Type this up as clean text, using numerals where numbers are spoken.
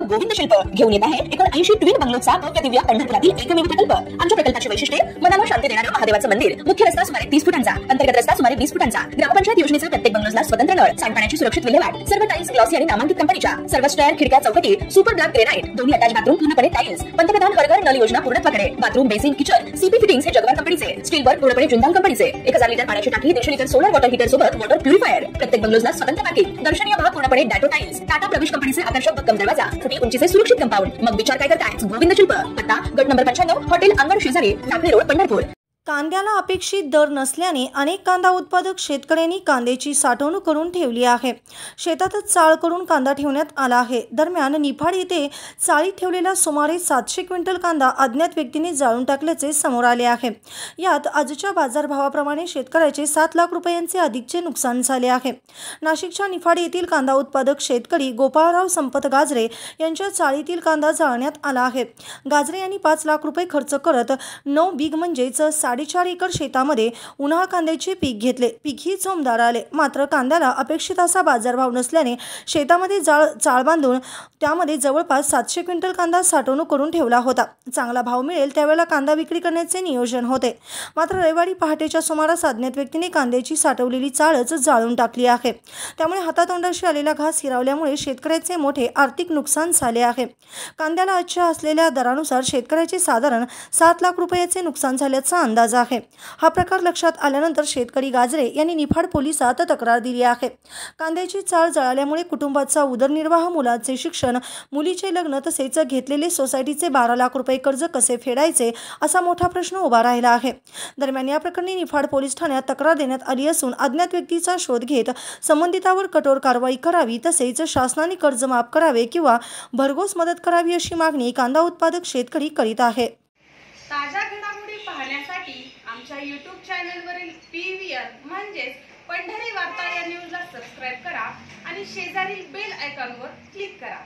गोविंद शिल्प घेऊन येत आहे 79 ट्विन बंगलोचा भव्य दिव्य पंढरपुरातील एकमेव प्रकल्प। आमच्या प्रकल्पाची वैशिष्ट्ये मनाला शांती देणारे महादेवाचं मंदिर, मुख्य रस्ता सुमारे 30 फुटांचा, अंतर्गत रस्ता सुमारे 20 फुटांचा, ग्रामपंचायत योजनेचा प्रत्येक बंगलोजला स्वतंत्र नळ, सांडपाण्याची सुरक्षित विल्हेवाट, सर्व टाइल्स ग्लॉसी आणि नामांकित कंपनीच्या, सर्व स्टेअर, खिडक्या, चौकटी सुपर ब्लॅक ग्रेनाइट, दोन्ही अटॅच बाथरूम पूर्णपणे टाइल्स, पंतप्रधान हर घर नल योजना पूर्णत्वाकडे, bathroom, basin, kitchen, CP fittings हे जगवार कंपनीचे, स्टील वर्क पूर्णपणे जिंदाल कंपनीचे, 1000 लिटर पाण्याची टाकी, 150 लिटर सोलर वॉटर हीटर सोबत वॉटर प्युरिफायर, प्रत्येक बंगलोजला स्वतंत्र पार्किंग, दर्शनीय भाग पूर्णपणे डॅटो टाइल्स, टाटा प्रवेश कंपनीचे आकर्षक भक्कम दरवाजा, छोटी उंचीचे सुरक्षित कंपाऊंड। मग विचार काय करताय? गोविंद शिल्प, पत्ता गट नंबर 95, हॉटेल अंगण शेजारी, टाकळी रोड, पंढरपूर। कांद्याला अपेक्षित दर नसल्याने अनेक कांदा उत्पादक शेतकऱ्यांनी कांद्याची साठवणूक करून ठेवली आहे। शेतातच चाळ करून कांदा ठेवण्यात आला आहे। दरम्यान निफाड येथे चाळीत ठेवलेला सुमारे 700 क्विंटल कांदा अज्ञात व्यक्तीने जाळून टाकल्याचे समोर आले आहे। यात आजच्या बाजारभावाप्रमाणे शेतकऱ्याचे 7 लाख रुपयांचे अधिकचे नुकसान झाले आहे। नाशिकच्या निफाड येथील कांदा उत्पादक शेतकरी गोपाळराव संपत गाजरे यांच्या चाळीतील कांदा जाळण्यात आला आहे। गाजरे यांनी 5 लाख रुपये खर्च करत 9 बिग म्हणजेच 4.5 एकर शेतामध्ये उन्हाळ कांद्याचे पीक घेतले। पीकही जोमदार आले, मात्र कांद्याला अपेक्षित असा बाजारभाव नसल्याने शेतामध्ये चाळ बांधून त्यामध्ये जवळपास 700 क्विंटल कांदा साठवणूक करून ठेवला होता। चांगला भाव मिळेल त्यावेळेला कांदा विक्री करण्याचे नियोजन होते, मात्र रविवारी पहाटेच्या सुमारास अज्ञात व्यक्तीने कांद्याची साठवलेली चाळच जाळून टाकली आहे। त्यामुळे हातातोंडाशी आलेला घास हिरावल्यामुळे शेतकऱ्याचे मोठे आर्थिक नुकसान झाले आहे। कांद्याला आजच्या असलेल्या दरानुसार शेतकऱ्याचे साधारण 7 लाख रुपयाचे नुकसान झाल्याचा अंदाज आहे। हा प्रकार लक्षात आल्यानंतर शेतकरी गाजरे यांनी निफाड पोलिसात तक्रार दिली आहे। कांद्याची चाळ जळाल्यामुळे कुटुंबाचा उदरनिर्वाह, मुलाचे शिक्षण, मुलीचे लग्न तसेच घेतलेले सोसायटीचे 12 लाख रुपये कर्ज कसे फेडायचे असा मोठा प्रश्न उभा राहिला आहे। दरम्यान या प्रकरणी निफाड पोलीस ठाण्यात तक्रार देण्यात आली असून अज्ञात व्यक्तीचा शोध घेत संबंधितावर कठोर कारवाई करावी तसेच शासनाने कर्ज माफ करावे किंवा भरघोस मदत करावी अशी मागणी कांदा उत्पादक शेतकरी करीत आहे। ताज्या घडामोडी पाहण्यासाठी आमच्या YouTube चॅनलवरील PVR म्हणजेच पंढरी वार्ता या न्यूजला सबस्क्राइब करा आणि शेजारील बेल आयकॉनवर क्लिक करा।